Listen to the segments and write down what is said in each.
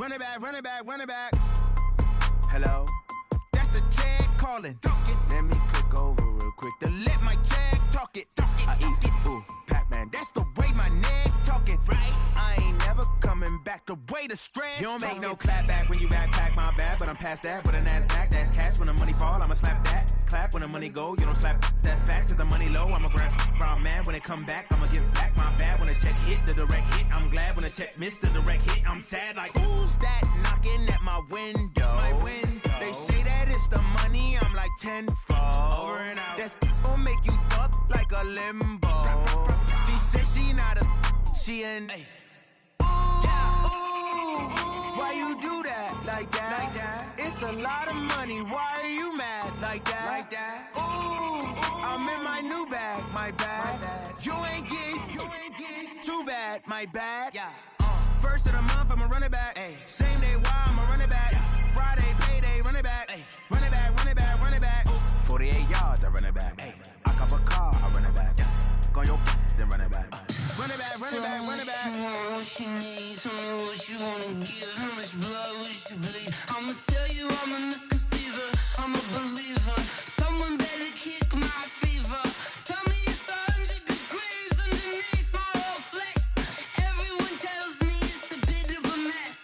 Run it back, run it back, run it back. Hello? That's the jag calling. Let me click over real quick to let my jag talk it. I eat it, ooh, Pac-Man. That's the way my neck talking. Right? I ain't never coming back. The way the stress. You don't make no clap back when you backpack, my bad. But I'm past that with a NASDAQ. That's cash when the money fall. I'ma slap that. Clap when the money go. You don't slap. That's facts. If the money low, I'ma grab brown man. When it come back, I'ma give back my bad. When the check hit, the direct hit. I'm glad when the check missed the direct hit. I'm sad like, who's that knocking at my window? My window. They say that it's the money. I'm like tenfold. Over and out. That's gon' make you up like a limbo. She said she not a. She an. Ay. Why you do that like that? Like that? It's a lot of money. Why are you mad like that? Like that? Ooh, I'm in my new bag. My bad. You ain't getting too bad. My bad. Yeah. First of the month, I'ma run it back. Ay. Same day, why I'ma run it back? Yeah. Friday, payday, run it back. Ay. Run it back, run it back, run it back. Ooh. 48 yards, I run it back. Ay. I cop a car, I run it back. Yeah. Go your then run it back. Run it back, run it back, run it back. What you need, tell me what you wanna give. How much blood would you bleed? I'ma tell you I'm a misconceiver, I'm a believer. Someone better kick my fever. Tell me it's 100 degrees underneath my whole flesh. Everyone tells me it's a bit of a mess.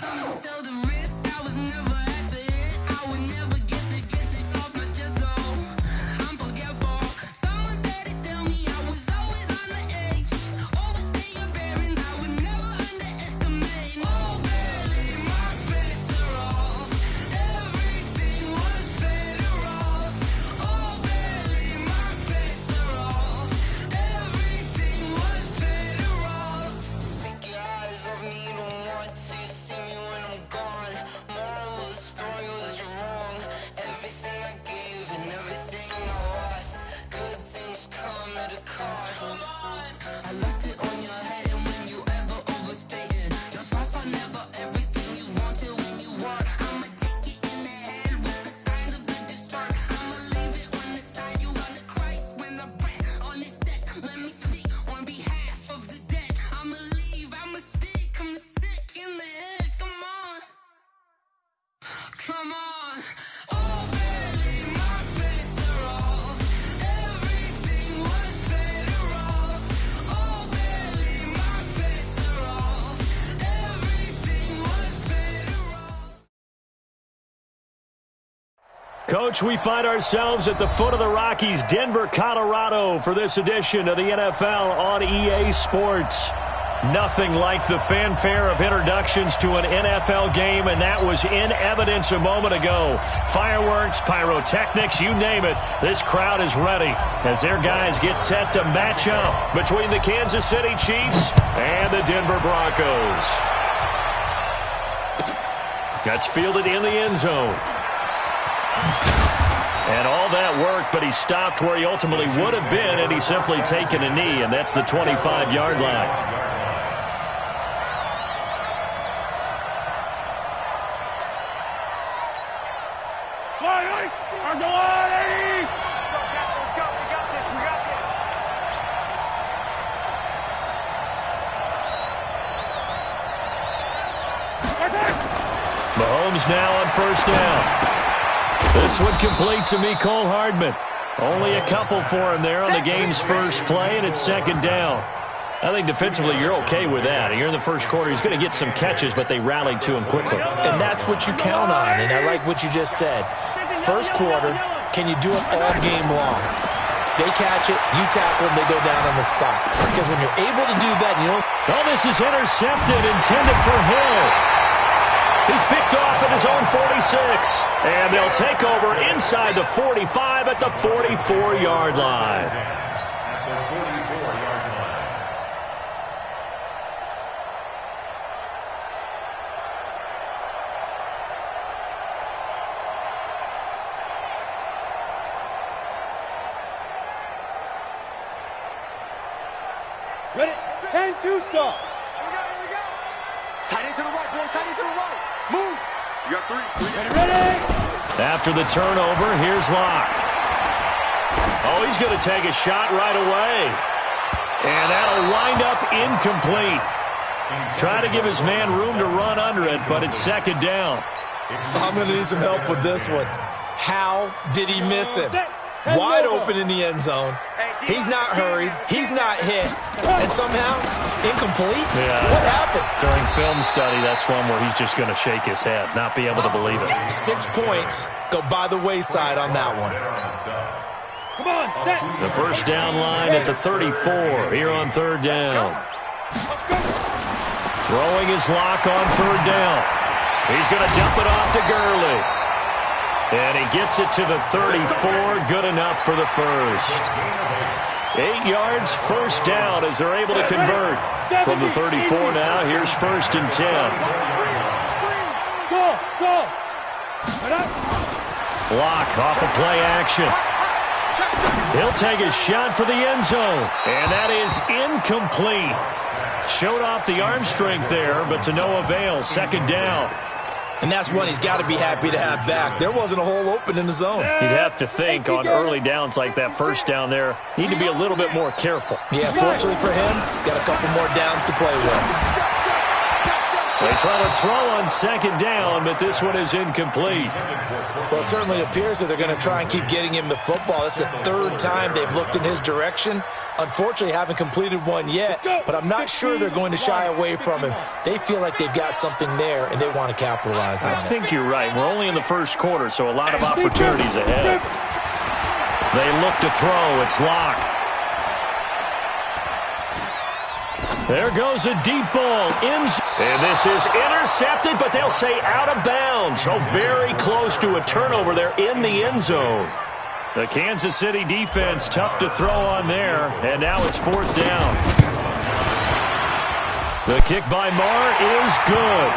I'ma tell the risk I was never at the hit. I would never get it off my chest though. I'm forgetful. Someone better tell me I was always on the edge. Overstay your bearings, I would never underestimate. Oh, barely, my bets are off. Everything was better off. Oh, barely, my bets are off. Everything was better off. Take your eyes off me, you don't want to see me when I'm gone. Moral of the story was you're wrong. Everything I gave and everything I lost. Good things come at a cost. I left it on your head, and when you ever overstay it, your thoughts are never everything you want till when you want. I'ma take it in the head with the signs of the distort. I'ma leave it on the side. You run the Christ when the breath on this set. Let me speak on behalf of the dead. I'ma leave, I'ma speak. I'm the sick in the head. Come on, come on. Oh, barely, my bets are off. Everything was better off. Oh, barely, my bets are off. Everything was better off. Coach, we find ourselves at the foot of the Rockies, Denver, Colorado, for this edition of the NFL on EA Sports. Nothing like the fanfare of introductions to an NFL game, and that was in evidence a moment ago. Fireworks, pyrotechnics, you name it. This crowd is ready as their guys get set to match up between the Kansas City Chiefs and the Denver Broncos. Gets fielded in the end zone. And all that work, but he stopped where he ultimately would have been, and he's simply taken a knee, and that's the 25-yard line. Mahomes now on first down. This one complete to Mecole Hardman. Only a couple for him there on the game's first play, and it's second down. I think defensively you're okay with that. Here in the first quarter, he's going to get some catches, but they rallied to him quickly. And that's what you count on, and I like what you just said. First quarter, can you do it all game long? They catch it, you tackle them, they go down on the spot. Because when you're able to do that, you know. Oh, this is intercepted, intended for Hill. He's picked off at his own 46. And they'll take over inside the 45 at the 44-yard line. Ready? 10-2 stop. Here we go. Tight end to the right, boy. Tight end to the right. Move. You got three. Ready? After the turnover, here's Locke. Oh, he's going to take a shot right away. And that'll wind up incomplete. Try to give his man room to run under it, but it's second down. I'm going to need some help with this one. How did he miss him? Wide open in the end zone. He's not hurried. He's not hit. And somehow, incomplete? Yeah. What happened? During film study, that's one where he's just going to shake his head, not be able to believe it. 6 points go by the wayside on that one. Come on, set. The first down line at the 34 here on third down. Throwing his lock on third down. He's going to dump it off to Gurley. And he gets it to the 34. Good enough for the first. 8 yards, first down as they're able to convert. From the 34 now, here's first and 10. Go. Lock off of play action. He'll take a shot for the end zone. And that is incomplete. Showed off the arm strength there, but to no avail. Second down. And that's one he's got to be happy to have back. There wasn't a hole open in the zone. You'd have to think on early downs like that first down there, need to be a little bit more careful. Yeah, fortunately for him, got a couple more downs to play with. They try to throw on second down, but this one is incomplete. Well, it certainly appears that they're going to try and keep getting him the football. That's the third time they've looked in his direction. Unfortunately, haven't completed one yet, but I'm not sure they're going to shy away from him. They feel like they've got something there, and they want to capitalize on it. I think you're right. We're only in the first quarter, so a lot of opportunities ahead. They look to throw. It's Lock. There goes a deep ball. And this is intercepted, but they'll say out of bounds. Oh, very close to a turnover there in the end zone. The Kansas City defense tough to throw on there, and now it's fourth down. The kick by Marr is good.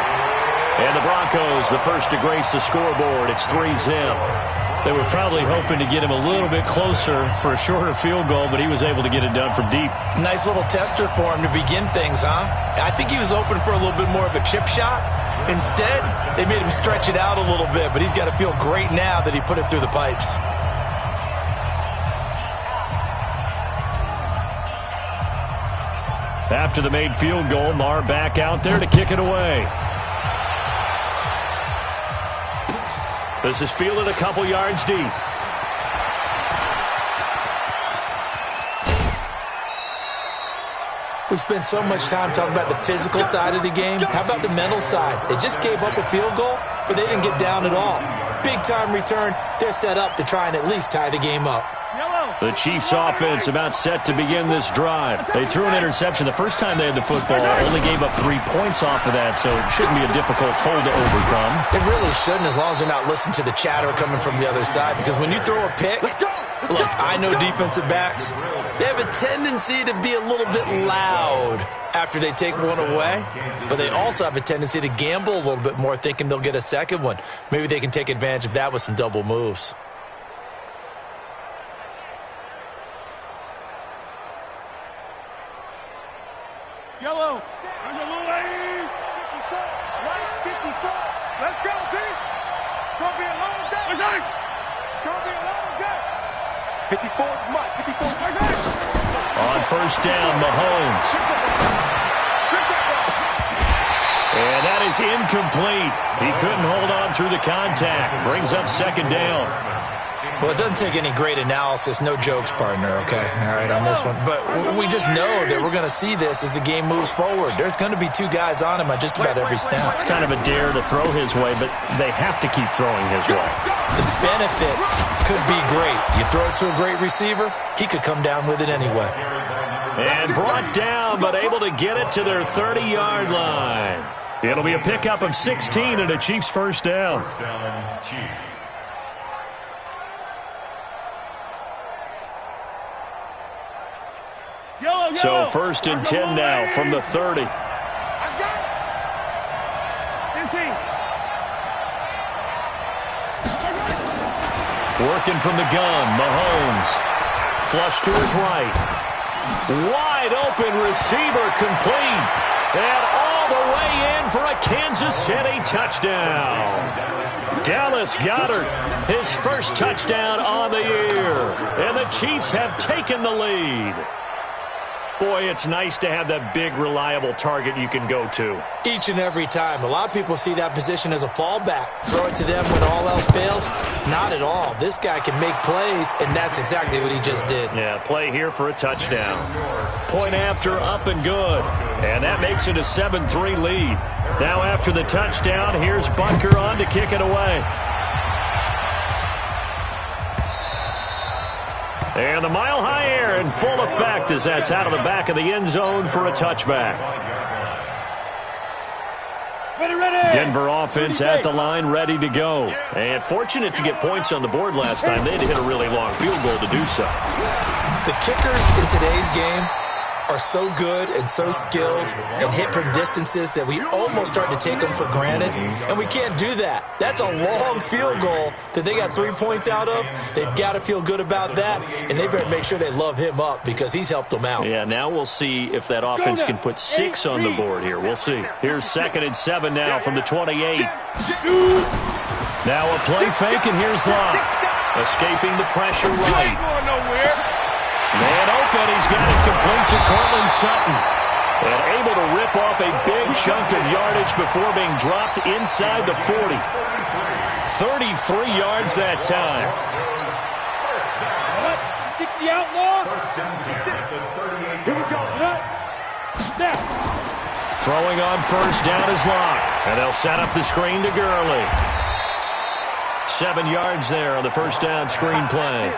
And the Broncos, the first to grace the scoreboard. It's 3-zip. They were probably hoping to get him a little bit closer for a shorter field goal, but he was able to get it done from deep. Nice little tester for him to begin things, huh? I think he was open for a little bit more of a chip shot. Instead, they made him stretch it out a little bit, but he's got to feel great now that he put it through the pipes. After the made field goal, Marr back out there to kick it away. This is fielded a couple yards deep. We spent so much time talking about the physical side of the game. How about the mental side? They just gave up a field goal, but they didn't get down at all. Big-time return. They're set up to try and at least tie the game up. The Chiefs offense about set to begin this drive. They threw an interception the first time they had the football, only gave up 3 points off of that, so it shouldn't be a difficult hole to overcome. It really shouldn't, as long as they're not listening to the chatter coming from the other side, because when you throw a pick, look, I know defensive backs, they have a tendency to be a little bit loud after they take one away, but they also have a tendency to gamble a little bit more, thinking they'll get a second one. Maybe they can take advantage of that with some double moves. Yellow. Let's go, team. It's going to be a long day. It's going to be a long day. 54 is Mike. 54. On first down, Mahomes. And that is incomplete. He couldn't hold on through the contact. Brings up second down. Well, it doesn't take any great analysis. No jokes, partner, okay? All right, on this one. But we just know that we're going to see this as the game moves forward. There's going to be 2 guys on him on just about every snap. It's kind of a dare to throw his way, but they have to keep throwing his way. The benefits could be great. You throw it to a great receiver, he could come down with it anyway. And brought down, but able to get it to their 30-yard line. It'll be a pickup of 16 and a Chiefs first down. So first and 10 now from the 30. Working from the gun, Mahomes. Flush to his right. Wide open receiver complete. And all the way in for a Kansas City touchdown. Dallas Goedert, his first touchdown on the year. And the Chiefs have taken the lead. Boy, it's nice to have that big, reliable target you can go to. Each and every time. A lot of people see that position as a fallback. Throw it to them when all else fails. Not at all. This guy can make plays, and that's exactly what he just did. Yeah, play here for a touchdown. Point after, up and good. And that makes it a 7-3 lead. Now after the touchdown, here's Butker on to kick it away. And the mile-high air in full effect as that's out of the back of the end zone for a touchback. Denver offense at the line, ready to go. And fortunate to get points on the board last time. They had to hit a really long field goal to do so. The kickers in today's game are so good and so skilled and hit from distances that we almost start to take them for granted, and we can't do that. That's a long field goal that they got 3 points out of. They've got to feel good about that, and they better make sure they love him up because he's helped them out. Yeah, now we'll see if that offense can put 6 on the board here. We'll see. Here's 2nd and 7 now from the 28. Now a play fake, and here's Locke. Escaping the pressure right. Man open, he's got it complete to Cortland Sutton. And able to rip off a big chunk of yardage before being dropped inside the 40. 33 yards that time. 60 outlaw. Here we go. Throwing on first down is Locke. And they'll set up the screen to Gurley. 7 yards there on the first down screen play.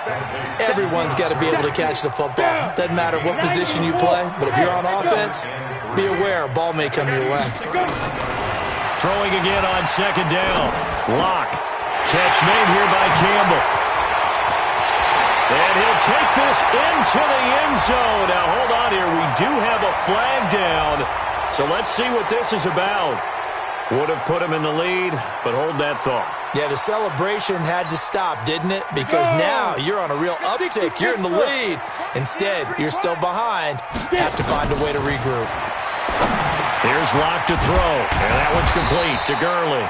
Everyone's got to be able to catch the football. Doesn't matter what position you play, but if you're on offense, be aware a ball may come your way. Throwing again on 2nd down. Locke. Catch made here by Campbell. And he'll take this into the end zone. Now hold on here. We do have a flag down. So let's see what this is about. Would have put him in the lead, but hold that thought. Yeah, the celebration had to stop, didn't it? Because now you're on a real uptick. You're in the lead. Instead, you're still behind. Have to find a way to regroup. Here's Locke to throw, and that one's complete to Gurley.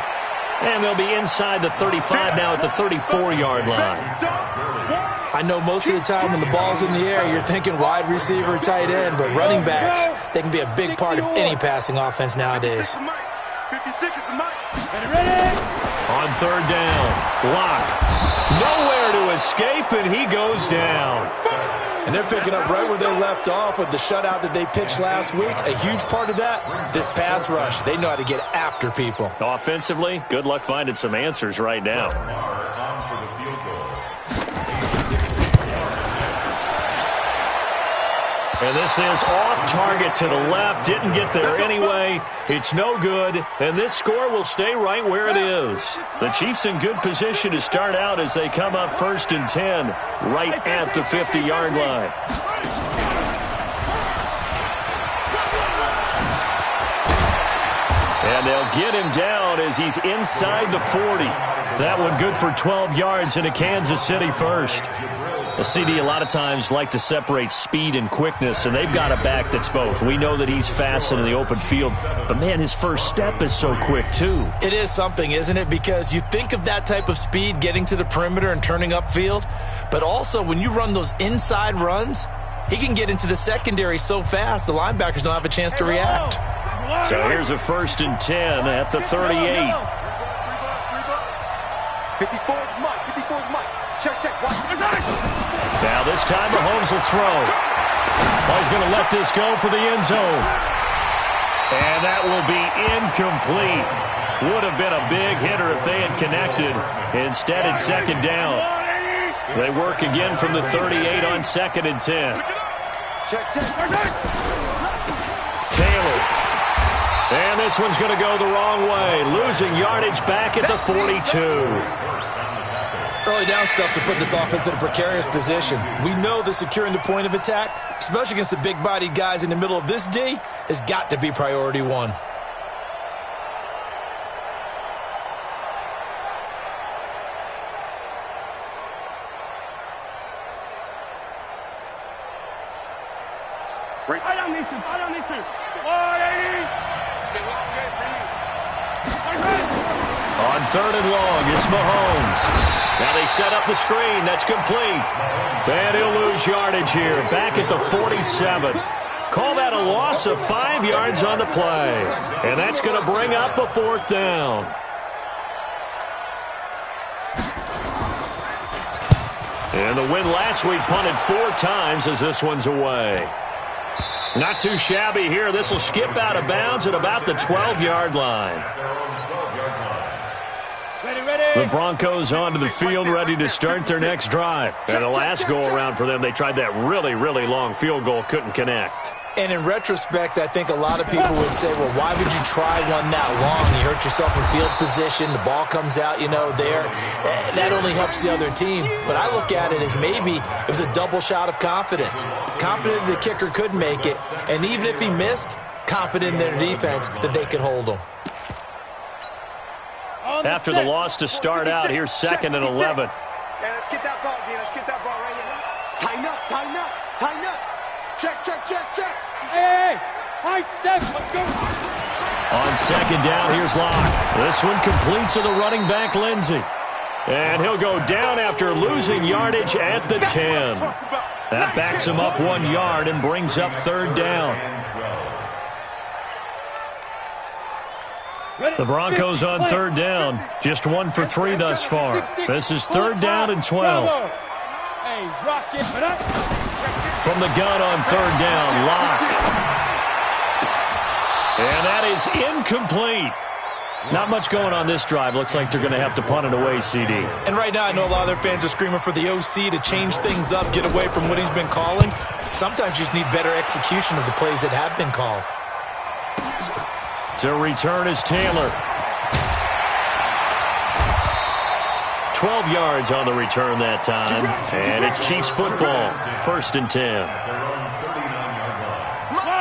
And they'll be inside the 35 now at the 34-yard line. I know most of the time when the ball's in the air, you're thinking wide receiver, tight end, but running backs, they can be a big part of any passing offense nowadays. 50 seconds, Mike. On 3rd down, Locke. Nowhere to escape, and he goes down. And they're picking up right where they left off with the shutout that they pitched last week. A huge part of that, this pass rush. They know how to get after people. Offensively, good luck finding some answers right now. And this is off target to the left. Didn't get there anyway. It's no good. And this score will stay right where it is. The Chiefs in good position to start out as they come up 1st and 10 right at the 50-yard line. And they'll get him down as he's inside the 40. That one good for 12 yards into Kansas City first. The CD a lot of times like to separate speed and quickness, and they've got a back that's both. We know that he's fast in the open field, but, man, his first step is so quick, too. It is something, isn't it? Because you think of that type of speed getting to the perimeter and turning upfield, but also when you run those inside runs, he can get into the secondary so fast the linebackers don't have a chance to react. So here's a 1st and 10 at the 38. 54's Mike. 54's Mike. Check. Now this time Mahomes will throw. He's going to let this go for the end zone. And that will be incomplete. Would have been a big hitter if they had connected. Instead, it's 2nd down. They work again from the 38 on 2nd and 10. Check. Taylor. And this one's going to go the wrong way. Losing yardage back at the 42. Early down stuff to put this offense in a precarious position. We know that securing the point of attack, especially against the big-bodied guys in the middle of this D, has got to be priority one. Right on these two. 180. On 3rd and long, it's Mahomes. Now they set up the screen. That's complete. And he'll lose yardage here. Back at the 47. Call that a loss of 5 yards on the play. And that's going to bring up a 4th down. And the win last week punted 4 times as this one's away. Not too shabby here. This will skip out of bounds at about the 12-yard line. The Broncos onto the field ready to start their next drive. And the last go-around for them, they tried that really, really long field goal, couldn't connect. And in retrospect, I think a lot of people would say, well, why would you try one that long? You hurt yourself in field position. The ball comes out, there. That only helps the other team. But I look at it as maybe it was a double shot of confidence. Confident the kicker could make it. And even if he missed, confident in their defense that they could hold him. After the loss to start out, here's 2nd and 11. Yeah, let's get that ball, D. Let's get that ball right here. Tighten up, tighten up, tighten up. Check, check, check, check. Hey, high 7. Let's go. On 2nd down, here's Locke. This one complete to the running back, Lindsey. And he'll go down after losing yardage at the 10. That backs him up 1 yard and brings up 3rd down. The Broncos on 3rd down. Just 1 for 3 thus far. This is 3rd down and 12. From the gun on 3rd down, Locke. And that is incomplete. Not much going on this drive. Looks like they're going to have to punt it away, CD. And right now, I know a lot of their fans are screaming for the OC to change things up, get away from what he's been calling. Sometimes you just need better execution of the plays that have been called. To return is Taylor. 12 yards on the return that time. And it's Chiefs football. 1st and 10.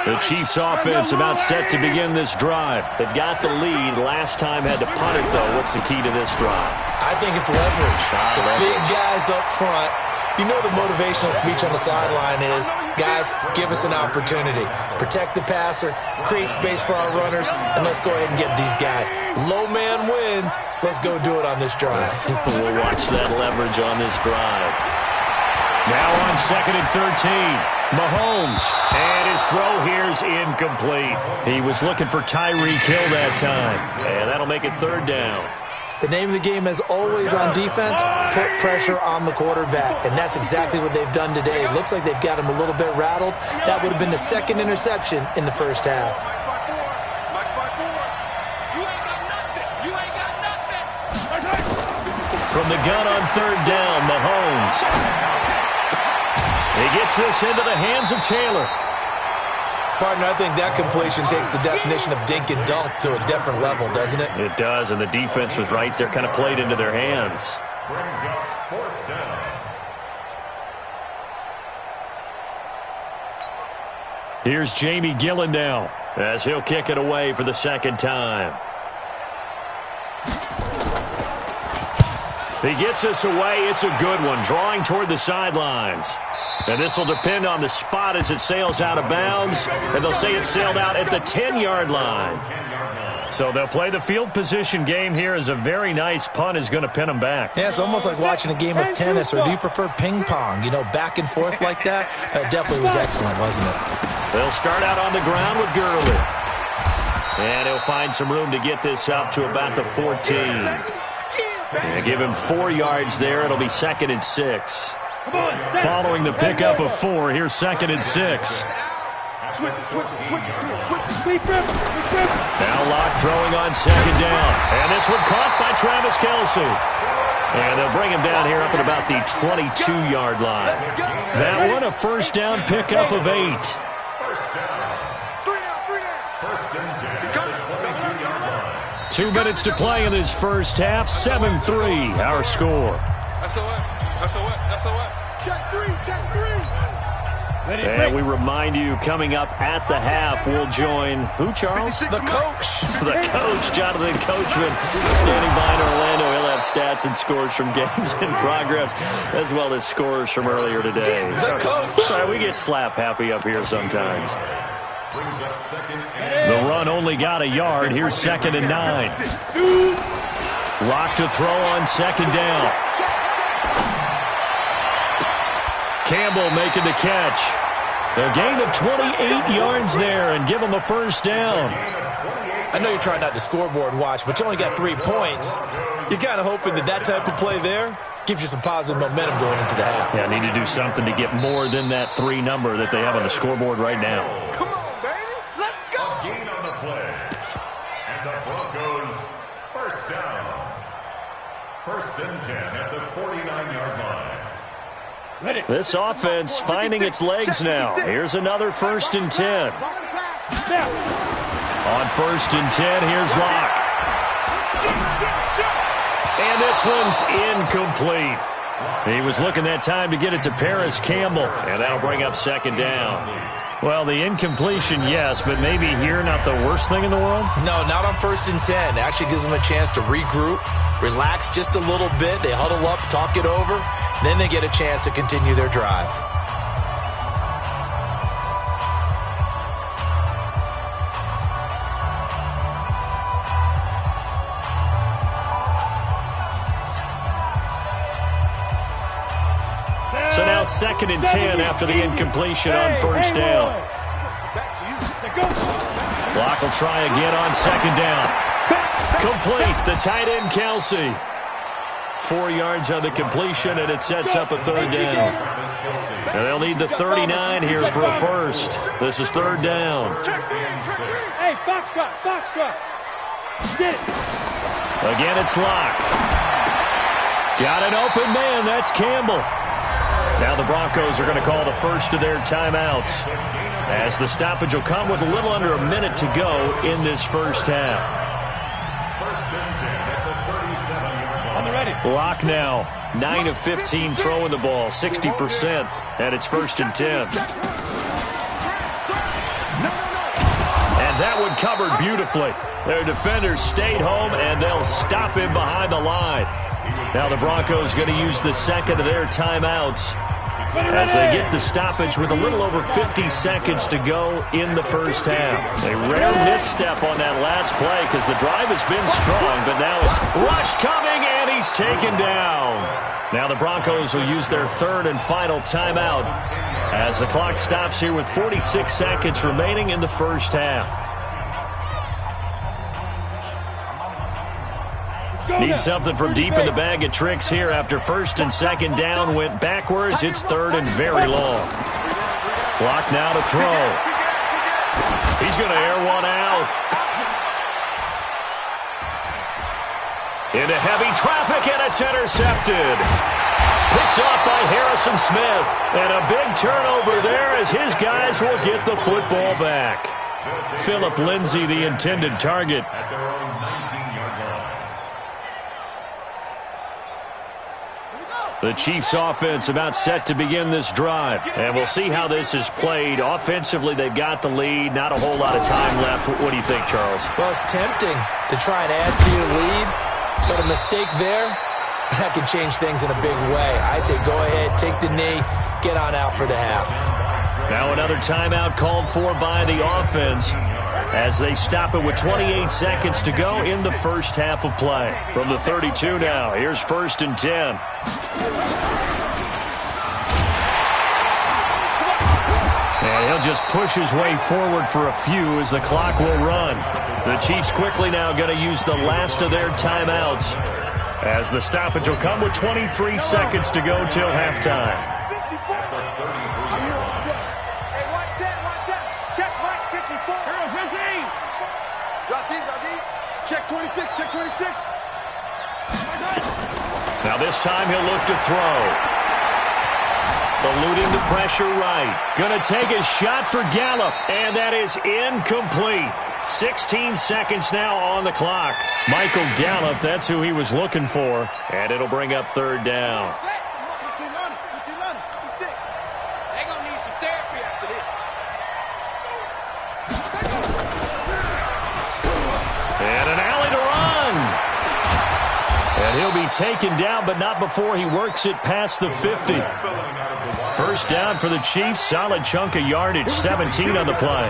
The Chiefs offense about set to begin this drive. They've got the lead. Last time had to punt it, though. What's the key to this drive? I think it's leverage. The big guys up front. You know the motivational speech on the sideline is, guys, give us an opportunity. Protect the passer, create space for our runners, and let's go ahead and get these guys. Low man wins. Let's go do it on this drive. We'll watch that leverage on this drive. Now on 2nd and 13. Mahomes. And his throw here's incomplete. He was looking for Tyreek Hill that time. And that'll make it 3rd down. The name of the game is always on defense, put pressure on the quarterback. And that's exactly what they've done today. It looks like they've got him a little bit rattled. That would have been the 2nd interception in the first half. From the gun on 3rd down, Mahomes. He gets this into the hands of Taylor. Partner, I think that completion takes the definition of dink and dunk to a different level, doesn't it? It does, and the defense was right there, kind of played into their hands. Here's Jamie Gillen now, as he'll kick it away for the 2nd time. He gets this away. It's a good one, drawing toward the sidelines. And this will depend on the spot as it sails out of bounds. And they'll say it sailed out at the 10-yard line. So they'll play the field position game here as a very nice punt is going to pin them back. Yeah, it's almost like watching a game of tennis, or do you prefer ping pong? Back and forth like that? That definitely was excellent, wasn't it? They'll start out on the ground with Gurley. And he'll find some room to get this up to about the 14. And give him 4 yards there. It'll be 2nd and 6. Following the pickup of 4, here's 2nd and 6. Now Locke throwing on 2nd down. And this one caught by Travis Kelce. And they'll bring him down here up at about the 22-yard line. That one a 1st down pickup of 8. 2 minutes to play in this first half. 7-3, our score. Check 3, check 3. And we remind you, coming up at the half, we'll join who, Charles? The coach. The coach, Jonathan Coachman, standing by in Orlando. He'll have stats and scores from games in progress, as well as scores from earlier today. The coach. Sorry, we get slap happy up here sometimes. The run only got a yard. Here's 2nd and 9. Locke to throw on 2nd down. Campbell making the catch. A gain of 28 yards there and give them the first down. I know you're trying not to scoreboard watch, but you only got 3 points. You're kind of hoping that type of play there gives you some positive momentum going into the half. Yeah, need to do something to get more than that 3 number that they have on the scoreboard right now. Come on, baby. Let's go. A gain on the play. And the Broncos first down. 1st and 10 at the 49-yard line. Ready. This offense finding its legs now. Here's another 1st and 10. On 1st and 10, here's Locke. And this one's incomplete. He was looking that time to get it to Paris Campbell, and that'll bring up 2nd down. Well, the incompletion, yes, but maybe here not the worst thing in the world? No, not on 1st and 10. It actually gives them a chance to regroup, relax just a little bit. They huddle up, talk it over, then they get a chance to continue their drive. So now 2nd and 10 after the incompletion on 1st down. Locke will try again on 2nd down. Complete, the tight end Kelsey. 4 yards on the completion, and it sets up a 3rd down. And they'll need the 39 here for a first. This is 3rd down. Hey, Foxtrot. Get it. Again, it's Locke. Got an open man, that's Campbell. Now the Broncos are going to call the first of their timeouts, as the stoppage will come with a little under a minute to go in this first half. 1st and 10 at the 37-yard line. On the ready. Locke now, 9 of 15 throwing the ball, 60%, and it's 1st and 10. And that one covered beautifully. Their defenders stayed home, and they'll stop him behind the line. Now the Broncos going to use the 2nd of their timeouts as they get the stoppage with a little over 50 seconds to go in the first half. A rare misstep on that last play because the drive has been strong, but now it's rush coming, and he's taken down. Now the Broncos will use their 3rd and final timeout as the clock stops here with 46 seconds remaining in the first half. Need something from deep in the bag of tricks here after 1st and 2nd down went backwards. It's 3rd and very long. Clock now to throw. He's going to air one out. Into heavy traffic, and it's intercepted. Picked off by Harrison Smith. And a big turnover there as his guys will get the football back. Philip Lindsay, the intended target. At their own 19-yard line. The Chiefs offense about set to begin this drive. And we'll see how this is played. Offensively, they've got the lead. Not a whole lot of time left. What do you think, Charles? Well, it's tempting to try and add to your lead, but a mistake there, that can change things in a big way. I say go ahead, take the knee, get on out for the half. Now another timeout called for by the offense as they stop it with 28 seconds to go in the first half of play. From the 32 now, here's 1st and 10. And he'll just push his way forward for a few as the clock will run. The Chiefs quickly now going to use the last of their timeouts as the stoppage will come with 23 seconds to go till halftime. Check 26, check 26. Now this time he'll look to throw. Eluding the pressure right. Going to take a shot for Gallup, and that is incomplete. 16 seconds now on the clock. Michael Gallup, that's who he was looking for, and it'll bring up 3rd down. They're going to need some therapy after this. And an alley to run. And he'll be taken down, but not before he works it past the 50. First down for the Chiefs. Solid chunk of yardage, 17 on the play.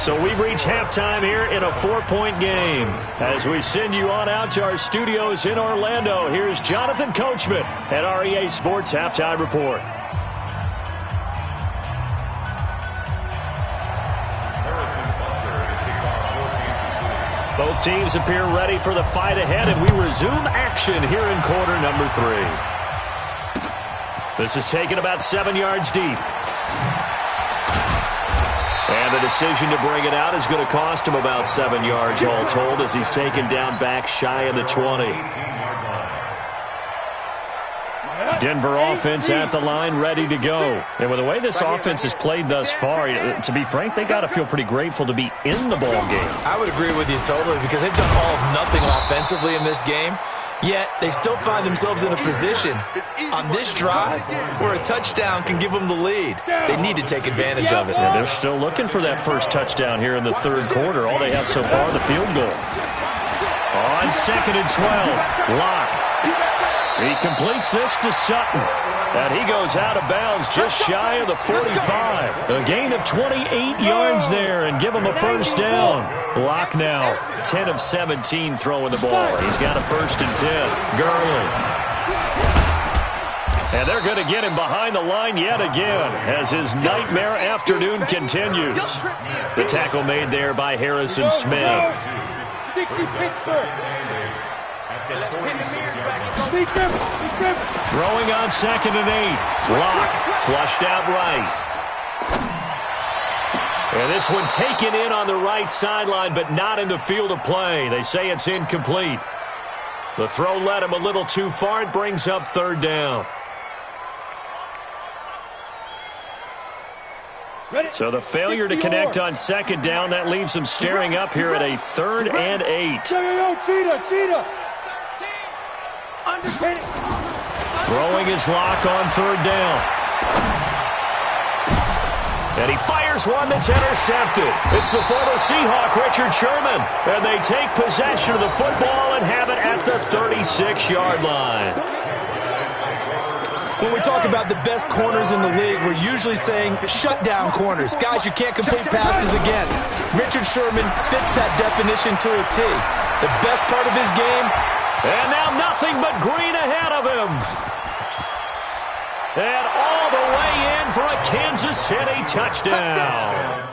So we've reached halftime here in a 4-point game. As we send you on out to our studios in Orlando, here's Jonathan Coachman at REA Sports Halftime Report. Both teams appear ready for the fight ahead, and we resume action here in quarter number 3. This is taken about 7 yards deep. And the decision to bring it out is going to cost him about 7 yards all told as he's taken down back shy of the 20. Denver offense at the line, ready to go. And with the way this offense has played thus far, to be frank, they got to feel pretty grateful to be in the ball game. I would agree with you totally because they've done all of nothing offensively in this game, yet they still find themselves in a position on this drive where a touchdown can give them the lead. They need to take advantage of it. Yeah, they're still looking for that first touchdown here in the third quarter. All they have so far, the field goal. On 2nd and 12, Locke. He completes this to Sutton, and he goes out of bounds just shy of the 45. A gain of 28 yards there and give him a first down. Locke now 10 of 17 throwing the ball. He's got a 1st and 10. Gurley. And they're going to get him behind the line yet again as his nightmare afternoon continues. The tackle made there by Harrison Smith. 60 Pittsburgh. Throwing on 2nd and 8. Locke flushed out right. And this one taken in on the right sideline, but not in the field of play. They say it's incomplete. The throw led him a little too far. It brings up 3rd down. So the failure to connect on 2nd down, that leaves him staring up here at a 3rd and 8. Cheetah. Throwing his Lock on 3rd down. And he fires one that's intercepted. It's the former Seahawk, Richard Sherman. And they take possession of the football and have it at the 36-yard line. When we talk about the best corners in the league, we're usually saying shutdown corners, guys you can't complete passes against. Richard Sherman fits that definition to a T. The best part of his game. And now nothing but green ahead of him. And all the way in for a Kansas City touchdown.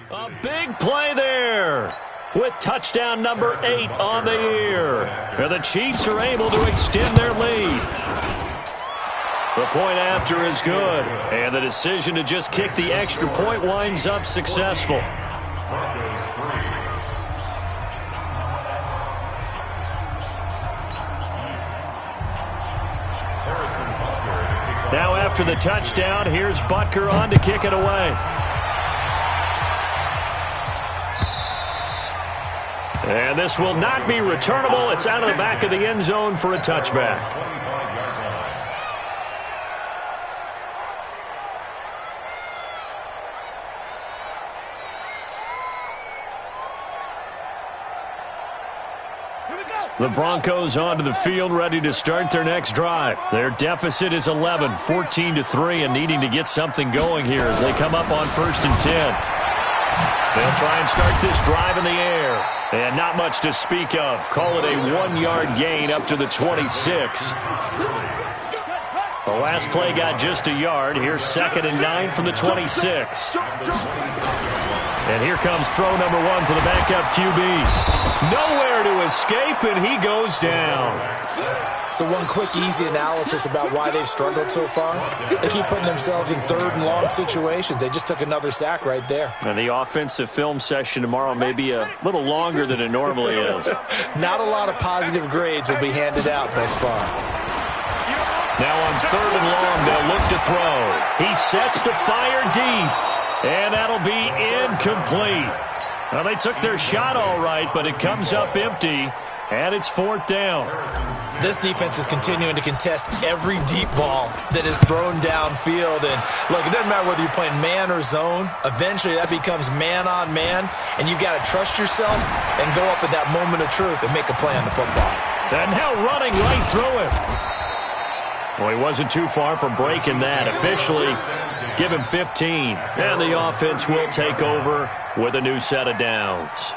A big play there with touchdown number 8 on the year. And the Chiefs are able to extend their lead. The point after is good. And the decision to just kick the extra point winds up successful. Now after the touchdown, here's Butker on to kick it away. And this will not be returnable. It's out of the back of the end zone for a touchback. The Broncos onto the field, ready to start their next drive. Their deficit is 11, 14-3, and needing to get something going here as they come up on 1st and 10. They'll try and start this drive in the air. And not much to speak of. Call it a 1-yard gain up to the 26. The last play got just a yard. Here's 2nd and 9 from the 26. And here comes throw number 1 for the backup QB. Nowhere to escape, and he goes down. So one quick, easy analysis about why they've struggled so far. They keep putting themselves in 3rd and long situations. They just took another sack right there. And the offensive film session tomorrow may be a little longer than it normally is. Not a lot of positive grades will be handed out thus far. Now on 3rd and long, they'll look to throw. He sets to fire deep, and that'll be incomplete. Well, they took their shot all right, but it comes up empty. And it's 4th down. This defense is continuing to contest every deep ball that is thrown downfield. And, look, it doesn't matter whether you're playing man or zone. Eventually, that becomes man-on-man, and you've got to trust yourself and go up at that moment of truth and make a play on the football. And now running right through him. Well, he wasn't too far from breaking that. Officially, give him 15. And the offense will take over with a new set of downs.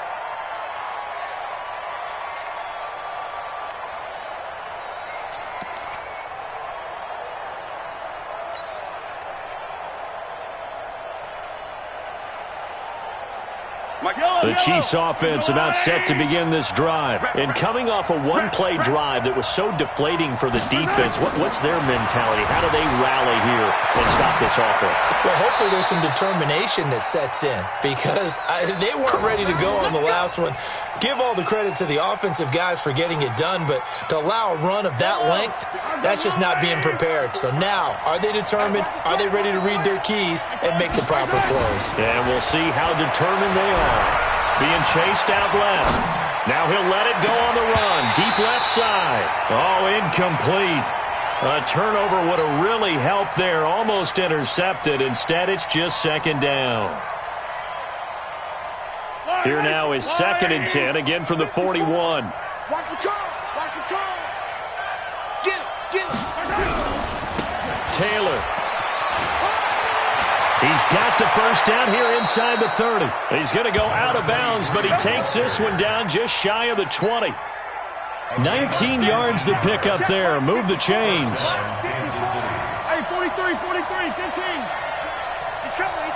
The Chiefs offense about set to begin this drive. And coming off a one-play drive that was so deflating for the defense, what's their mentality? How do they rally here and stop this offense? Well, hopefully there's some determination that sets in because they weren't ready to go on the last one. Give all the credit to the offensive guys for getting it done, but to allow a run of that length, that's just not being prepared. So now, are they determined? Are they ready to read their keys and make the proper plays? And we'll see how determined they are. Being chased out left. Now he'll let it go on the run. Deep left side. Oh, incomplete. A turnover would have really helped there. Almost intercepted. Instead, it's just second down. Here now is 2nd and 10, again from the 41. Watch the call. Watch the call. Get it. Taylor. He's got the first down here inside the 30. He's going to go out of bounds, but he takes this one down just shy of the 20. 19 yards to pick up there. Move the chains. Hey, 43, 15. He's coming. We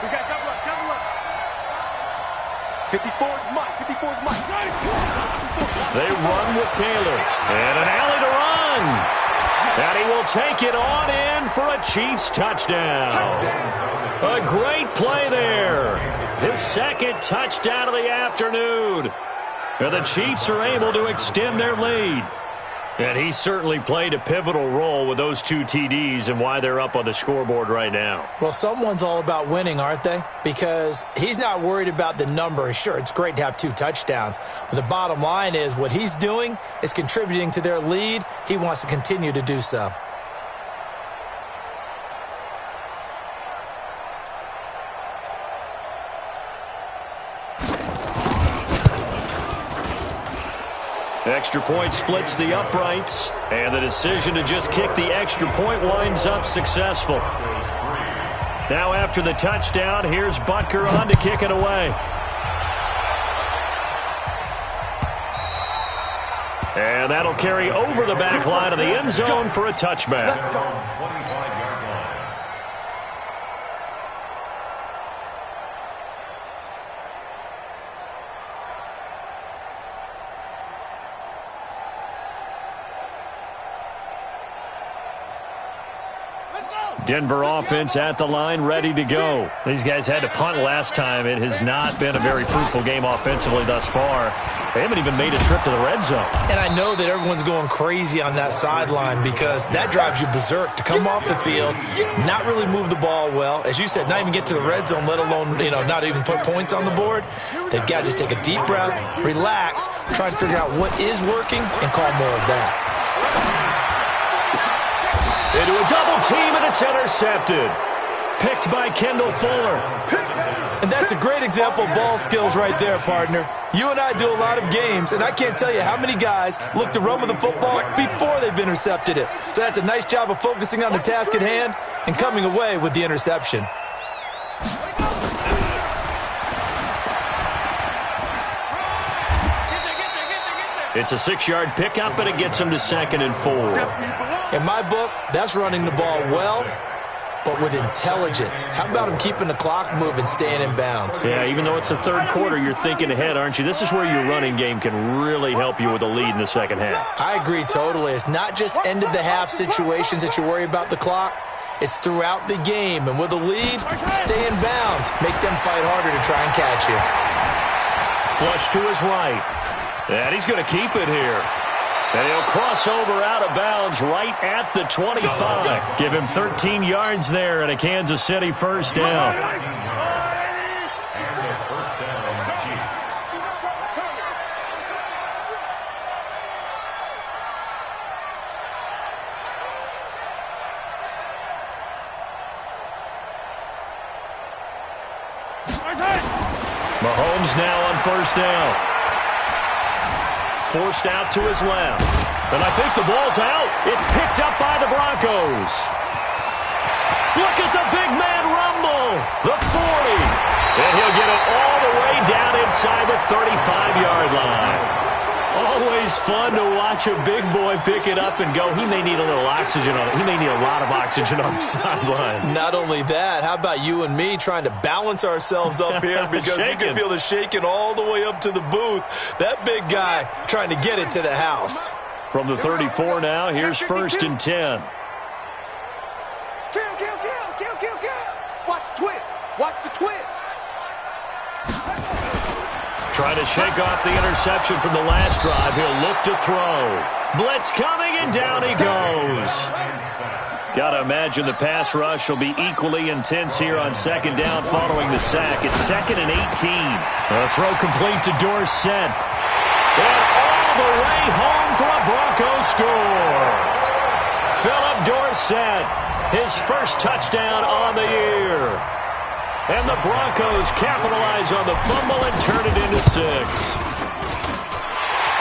got double up. 54's Mike. They run with Taylor. And an alley to run. And he will take it on in for a Chiefs touchdown. A great play there. His second touchdown of the afternoon. And the Chiefs are able to extend their lead. And he certainly played a pivotal role with those 2 TDs and why they're up on the scoreboard right now. Well, someone's all about winning, aren't they? Because he's not worried about the number. Sure, it's great to have 2 touchdowns. But the bottom line is what he's doing is contributing to their lead. He wants to continue to do so. Extra point splits the uprights, and the decision to just kick the extra point winds up successful. Now after the touchdown, here's Butker on to kick it away. And that'll carry over the back line of the end zone for a touchback. Denver offense at the line, ready to go. These guys had to punt last time. It has not been a very fruitful game offensively thus far. They haven't even made a trip to the red zone. And I know that everyone's going crazy on that sideline because that drives you berserk to come off the field, not really move the ball well. As you said, not even get to the red zone, let alone, not even put points on the board. They've got to just take a deep breath, relax, try and figure out what is working, and call more of that. Into a double team, and it's intercepted. Picked by Kendall Fuller. And that's a great example of ball skills right there, partner. You and I do a lot of games, and I can't tell you how many guys look to run with the football before they've intercepted it. So that's a nice job of focusing on the task at hand and coming away with the interception. It's a 6-yard pickup, and it gets him to 2nd and 4. In my book, that's running the ball well, but with intelligence. How about him keeping the clock moving, staying in bounds? Yeah, even though it's the third quarter, you're thinking ahead, aren't you? This is where your running game can really help you with a lead in the second half. I agree totally. It's not just end-of-the-half situations that you worry about the clock. It's throughout the game. And with a lead, stay in bounds. Make them fight harder to try and catch you. Flush to his right. And he's going to keep it here. And he'll cross over out of bounds right at the 25. Give him 13 yards there and a Kansas City first down. And a first down, Chiefs. Mahomes now on first down. Forced out to his left. And I think the ball's out. It's picked up by the Broncos. Look at the big man rumble. The 40. And he'll get it all the way down inside the 35-yard line. Always always fun to watch a big boy pick it up and go. He may need a little oxygen on it. He may need a lot of oxygen on the sideline. Not only that, how about you and me trying to balance ourselves up here because you can feel the shaking all the way up to the booth. That big guy trying to get it to the house. From the 34 now, here's 1st and 10. Kill. Watch the twist. Watch the twist. Trying to shake off the interception from the last drive. He'll look to throw. Blitz coming, and down he goes. Got to imagine the pass rush will be equally intense here on 2nd down following the sack. It's 2nd and 18. A throw complete to Dorsett. And all the way home for a Broncos score. Philip Dorsett, his first touchdown on the year. And the Broncos capitalize on the fumble and turn it into 6.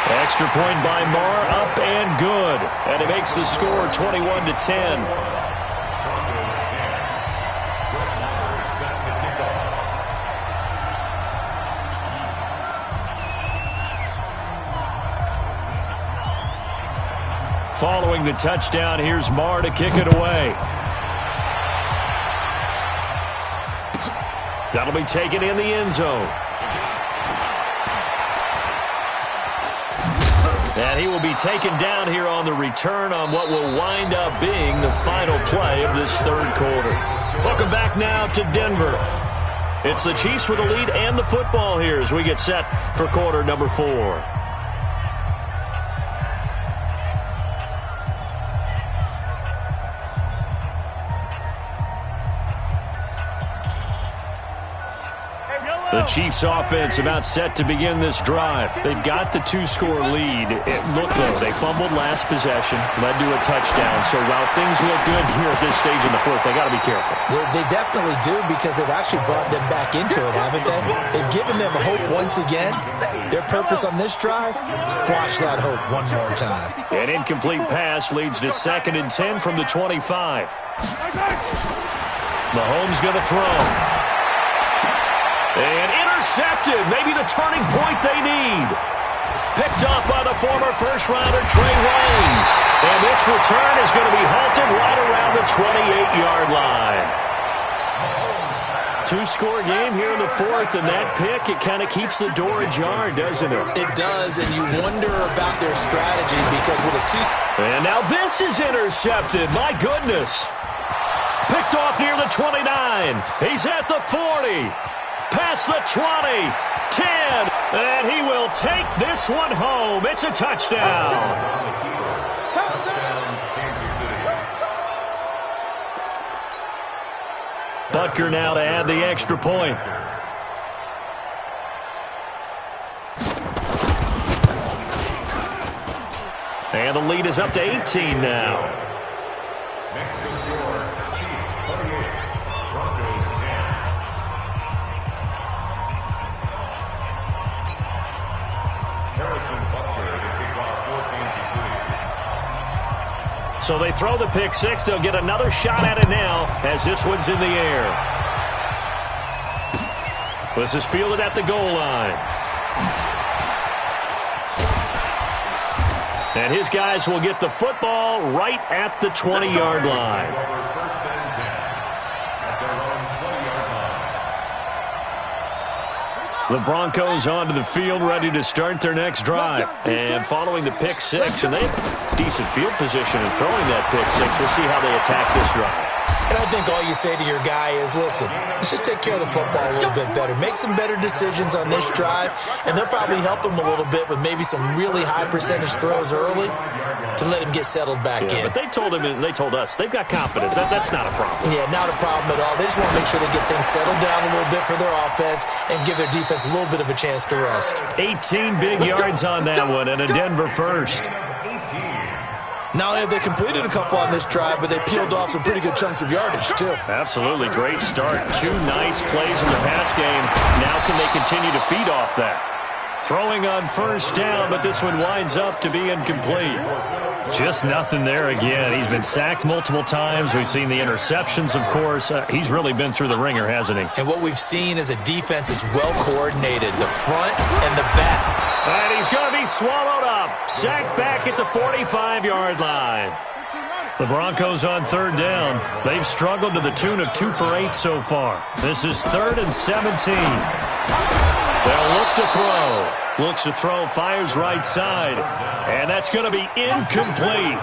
Extra point by Marr, up and good. And it makes the score 21-10. Following the touchdown, here's Marr to kick it away. That'll be taken in the end zone. And he will be taken down here on the return on what will wind up being the final play of this 3rd quarter. Welcome back now to Denver. It's the Chiefs with the lead and the football here as we get set for quarter number 4. The Chiefs offense about set to begin this drive. They've got the 2-score lead. Look, though, they fumbled last possession, led to a touchdown. So while things look good here at this stage in the 4th, they got to be careful. They definitely do because they've actually brought them back into it, haven't they? They've given them hope once again. Their purpose on this drive, squash that hope one more time. An incomplete pass leads to 2nd and 10 from the 25. Mahomes going to throw. And intercepted. Maybe the turning point they need. Picked off by the former first-rounder Trey Waynes. And this return is going to be halted right around the 28-yard line. 2-score game here in the 4th, and that pick, it kind of keeps the door ajar, doesn't it? It does, and you wonder about their strategy because with a 2... And now this is intercepted. My goodness. Picked off near the 29. He's at the 40. Past the 20, 10, and he will take this one home. It's a touchdown. Butker now to add the extra point. And the lead is up to 18 now. Next to score, Chiefs 38, Broncos 10. Harrison Butker to kick off for Kansas City. So they throw the pick 6. They'll get another shot at it now as this one's in the air. This is fielded at the goal line. And his guys will get the football right at the 20-yard line. First and 10 at their own 20-yard line. The Broncos onto the field, ready to start their next drive. And following the pick 6, and they have decent field position in throwing that pick 6. We'll see how they attack this drive. And I think all you say to your guy is, listen, let's just take care of the football a little bit better. Make some better decisions on this drive, and they'll probably help him a little bit with maybe some really high percentage throws early to let him get settled back in. But they told him and they told us they've got confidence. That's not a problem. Yeah, not a problem at all. They just want to make sure they get things settled down a little bit for their offense and give their defense a little bit of a chance to rest. 18 big yards on that one, and a Denver first. Not only have they completed a couple on this drive, but they peeled off some pretty good chunks of yardage, too. Absolutely. Great start. 2 nice plays in the pass game. Now can they continue to feed off that? Throwing on first down, but this one winds up to be incomplete. Just nothing there again. He's been sacked multiple times. We've seen the interceptions, of course. He's really been through the ringer, hasn't he? And what we've seen is a defense that's well coordinated, the front and the back. And he's going to be swallowed up. Sacked back at the 45-yard line. The Broncos on third down. They've struggled to the tune of 2 for 8 so far. This is 3rd and 17. They'll look to throw. Looks to throw, fires right side. And that's going to be incomplete.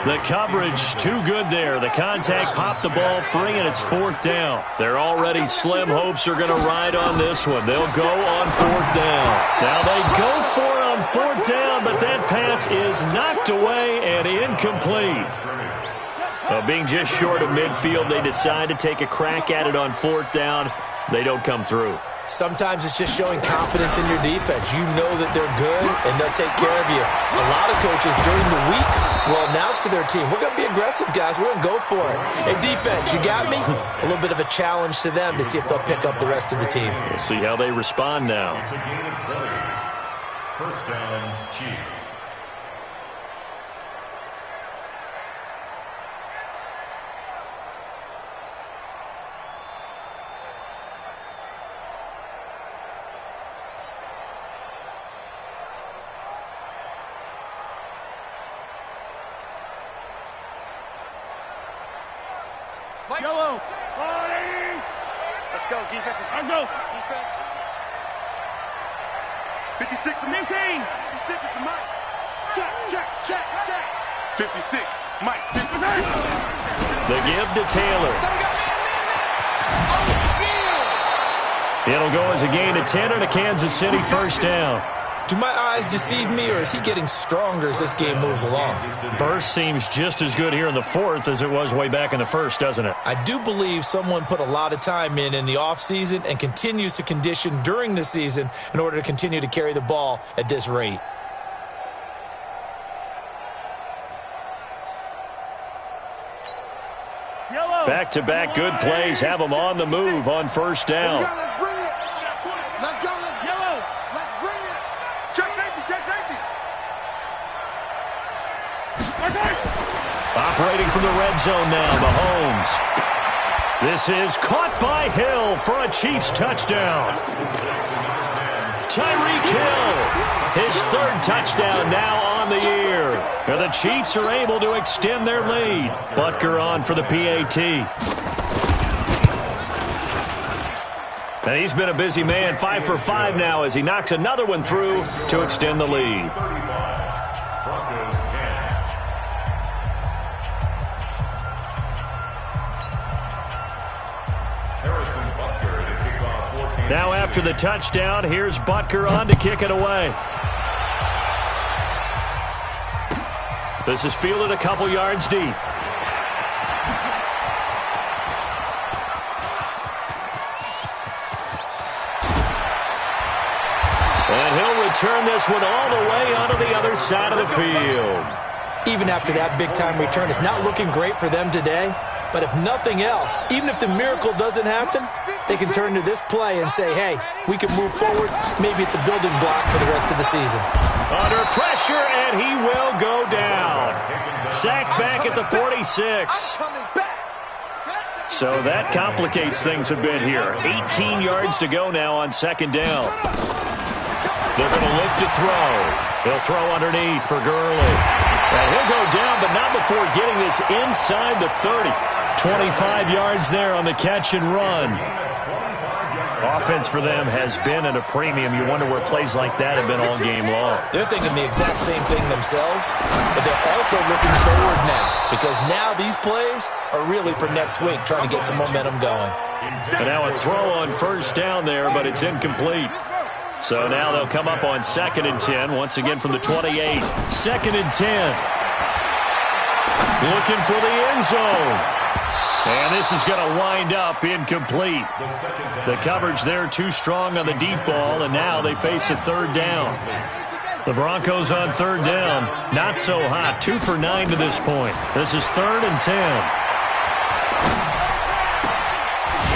The coverage too good there. The contact popped the ball free, and it's 4th down. They're already slim hopes are going to ride on this one. They'll go on 4th down. Now they go for it on 4th down, but that pass is knocked away and incomplete. Well, being just short of midfield, they decide to take a crack at it on 4th down. They don't come through. Sometimes it's just showing confidence in your defense. You know that they're good, and they'll take care of you. A lot of coaches during the week will announce to their team, we're going to be aggressive, guys. We're going to go for it. Hey, defense, you got me? A little bit of a challenge to them to see if they'll pick up the rest of the team. We'll see how they respond now. It's a gain of 20. First down, Chiefs. Yellow. Let's go, defense. Let's go. Defense. 56 to Mike. 15. 56 is to Mike. Check. 56. Mike. 56. The give to Taylor. It'll go as a gain of 10 and a Kansas City first down. Do my eyes deceive me, or is he getting stronger as this game moves along? Burst seems just as good here in the 4th as it was way back in the 1st, doesn't it? I do believe someone put a lot of time in the offseason and continues to condition during the season in order to continue to carry the ball at this rate. Back-to-back good plays have them on the move on first down. Let's bring it. Let's go. Yellow. Let's bring it. Check safety. Operating from the red zone now, Mahomes. This is caught by Hill for a Chiefs touchdown. Tyreek Hill, his 3rd touchdown now on the year. And the Chiefs are able to extend their lead. Butker on for the PAT. And he's been a busy man, 5 for 5 now as he knocks another one through to extend the lead. Broncos 10. Harrison Butker to kick off 14. Now after the touchdown, here's Butker on to kick it away. This is fielded a couple yards deep. And he'll return this one all the way onto the other side of the field. Even after that big-time return, it's not looking great for them today. But if nothing else, even if the miracle doesn't happen, they can turn to this play and say, hey, we can move forward. Maybe it's a building block for the rest of the season. Under pressure, and he will go down. Sacked back at the 46. So that complicates things a bit here. 18 yards to go now on second down. They're going to look to throw. They'll throw underneath for Gurley. And he'll go down, but not before getting this inside the 30. 25 yards there on the catch and run. Offense for them has been at a premium. You wonder where plays like that have been all game long. They're thinking the exact same thing themselves, but they're also looking forward now because now these plays are really for next week, trying to get some momentum going. And now a throw on first down there, but it's incomplete. So now they'll come up on 2nd and 10, once again from the 28. 2nd and 10. Looking for the end zone. And this is going to wind up incomplete. The coverage there too strong on the deep ball, and now they face a 3rd down. The Broncos on 3rd down. Not so hot. 2 for 9 to this point. This is 3rd and 10.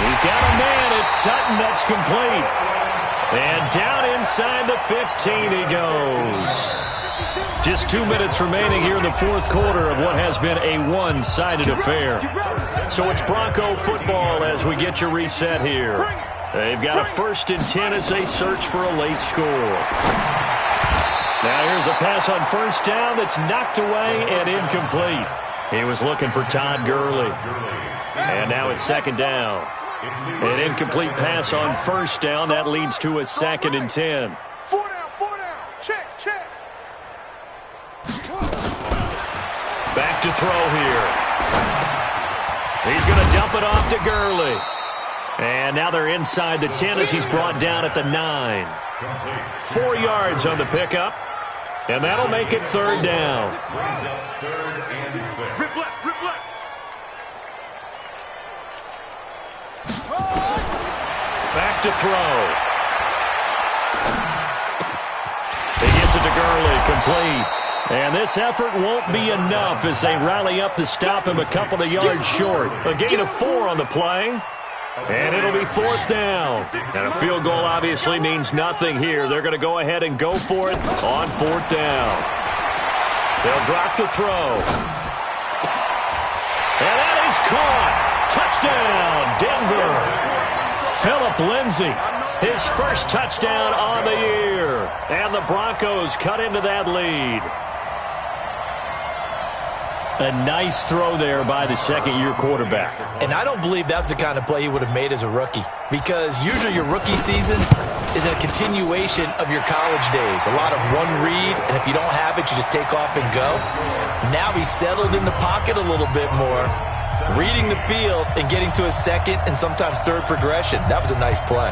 He's got a man. It's Sutton. That's complete. And down inside the 15 he goes. Just 2 minutes remaining here in the 4th quarter of what has been a one-sided affair. So it's Bronco football as we get your reset here. They've got a 1st and 10 as they search for a late score. Now here's a pass on first down that's knocked away and incomplete. He was looking for Todd Gurley. And now it's second down. An incomplete pass on first down. That leads to a 2nd and 10. 4 down. Check. Back to throw here. He's going to dump it off to Gurley. And now they're inside the 10 as he's brought down at the 9. 4 yards on the pickup. And that'll make it third down. Rip left. Back to throw. He gets it to Gurley, complete. And this effort won't be enough as they rally up to stop him a couple of yards short. A gain of 4 on the play. And it'll be 4th down. And a field goal obviously means nothing here. They're going to go ahead and go for it on 4th down. They'll drop to throw. And that is caught. Touchdown, Denver. Phillip Lindsay, his first touchdown on the year. And the Broncos cut into that lead. A nice throw there by the second-year quarterback. And I don't believe that was the kind of play he would have made as a rookie, because usually your rookie season is a continuation of your college days. A lot of one read, and if you don't have it, you just take off and go. Now he's settled in the pocket a little bit more, reading the field and getting to a second and sometimes third progression. That was a nice play.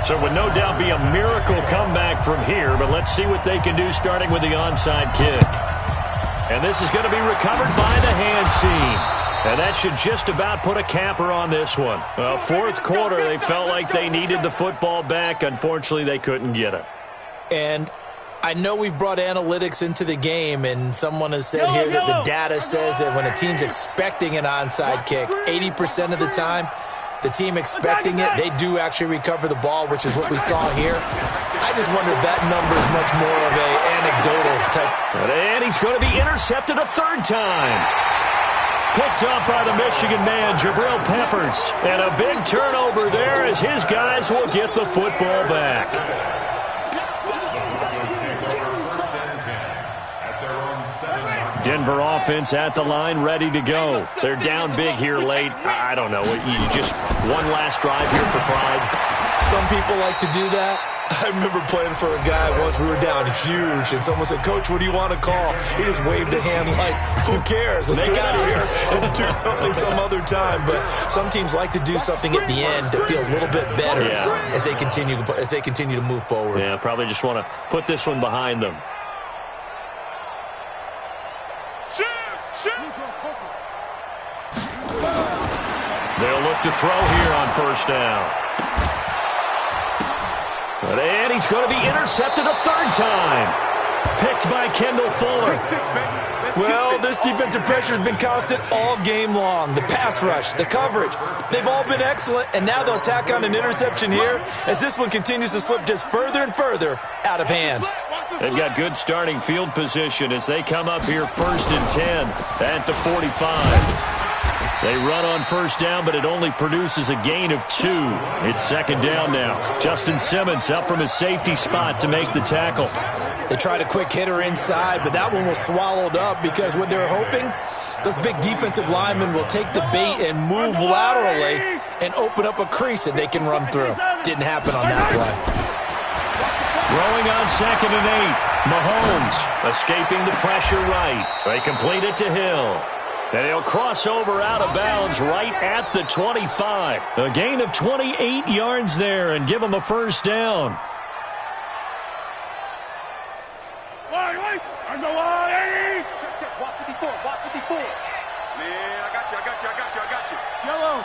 So it would no doubt be a miracle comeback from here, but let's see what they can do starting with the onside kick. And this is going to be recovered by the hands team. And that should just about put a capper on this one. Well, 4th quarter, they felt like they needed the football back. Unfortunately, they couldn't get it. And I know we've brought analytics into the game, and someone has said here that the data says that when a team's expecting an onside kick, 80% of the time, the team expecting it, they do actually recover the ball, which is what we saw here. I just wonder if that number is much more of an anecdotal type. And he's going to be intercepted a 3rd time. Picked up by the Michigan man, Jabril Peppers. And a big turnover there as his guys will get the football back. Denver offense at the line, ready to go. They're down big here late. I don't know. You just one last drive here for pride. Some people like to do that. I remember playing for a guy once. We were down huge, and someone said, "Coach, what do you want to call?" He just waved a hand like, "Who cares? Let's get out of here and do something some other time." But some teams like to do something at the end to feel a little bit better as they continue to move forward. Yeah, probably just want to put this one behind them. They'll look to throw here on 1st down. And he's going to be intercepted a 3rd time. Picked by Kendall Fuller. Well, this defensive pressure has been constant all game long. The pass rush, the coverage, they've all been excellent, and now they'll tack on an interception here as this one continues to slip just further and further out of hand. They've got good starting field position as they come up here 1st and 10 at the 45. They run on 1st down, but it only produces a gain of 2. It's 2nd down now. Justin Simmons up from his safety spot to make the tackle. They tried a quick hitter inside, but that one was swallowed up because what they're hoping, those big defensive linemen will take the bait and move laterally and open up a crease that they can run through. Didn't happen on that play. Throwing on 2nd and 8. Mahomes escaping the pressure right. They complete it to Hill. And he'll cross over out of bounds right at the 25. A gain of 28 yards there and give him a 1st down. Watch 54. Man, I got you. Yellow.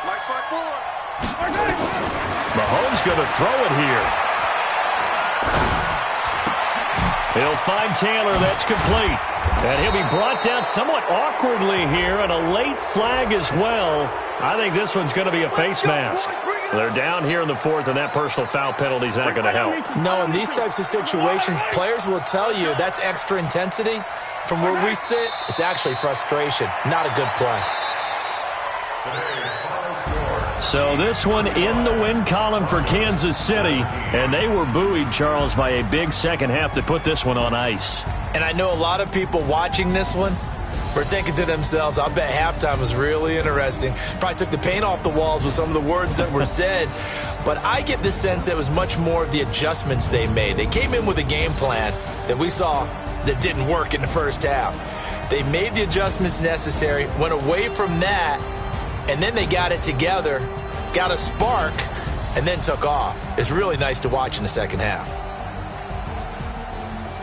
Mike 5-4. Mahomes going to throw it here. He'll find Taylor. That's complete. And he'll be brought down somewhat awkwardly here, and a late flag as well. I think this one's going to be a face mask. They're down here in the 4th, and that personal foul penalty is not going to help. No, in these types of situations, players will tell you that's extra intensity. From where we sit, it's actually frustration. Not a good play. So this one in the win column for Kansas City, and they were buoyed, Charles, by a big second half to put this one on ice. And I know a lot of people watching this one were thinking to themselves, I bet halftime was really interesting. Probably took the paint off the walls with some of the words that were said. But I get the sense that it was much more of the adjustments they made. They came in with a game plan that we saw that didn't work in the first half. They made the adjustments necessary, went away from that, and then they got it together, got a spark, and then took off. It's really nice to watch in the second half.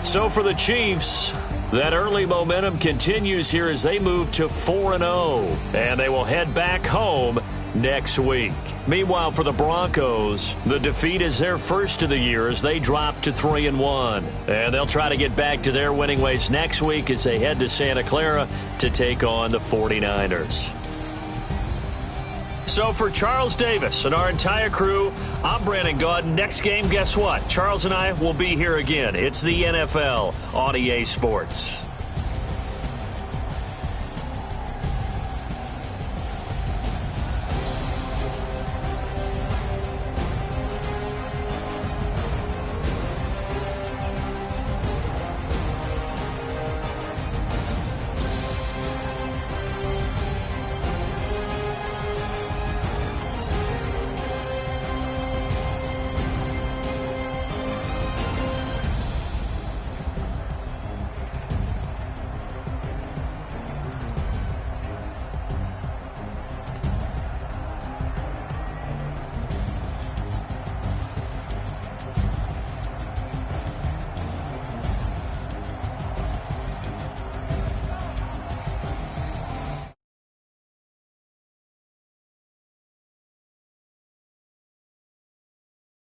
So for the Chiefs, that early momentum continues here as they move to 4-0, and they will head back home next week. Meanwhile, for the Broncos, the defeat is their first of the year as they drop to 3-1. And they'll try to get back to their winning ways next week as they head to Santa Clara to take on the 49ers. So for Charles Davis and our entire crew, I'm Brandon Gaudin. Next game, guess what? Charles and I will be here again. It's the NFL on EA Sports.